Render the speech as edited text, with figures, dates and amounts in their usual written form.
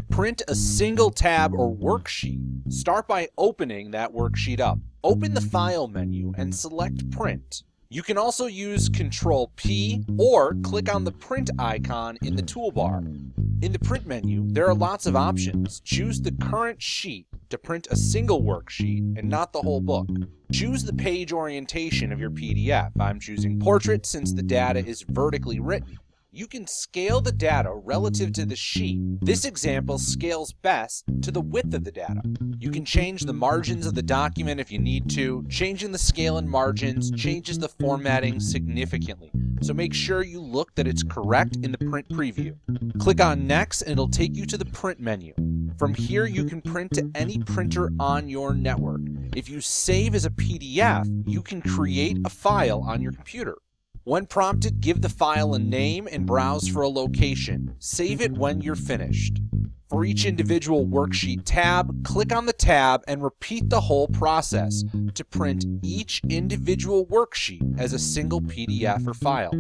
print a single tab or worksheet, start by opening that worksheet up. Open the File menu and select Print. You can also use Control P or click on the print icon in the toolbar. In the print menu, there are lots of options. Choose the current sheet to print a single worksheet and not the whole book. Choose the page orientation of your PDF. I'm choosing Portrait since the data is vertically written. You can scale the data relative to the sheet. This example scales best to the width of the data. You can change the margins of the document if you need to. Changing the scale and margins changes the formatting significantly, so make sure you look that it's correct in the print preview. Click on Next and it'll take you to the print menu. From here you can print to any printer on your network. If you save as a PDF, you can create a file on your computer. When prompted, give the file a name and browse for a location. Save it when you're finished. For each individual worksheet tab, click on the tab and repeat the whole process to print each individual worksheet as a single PDF or file.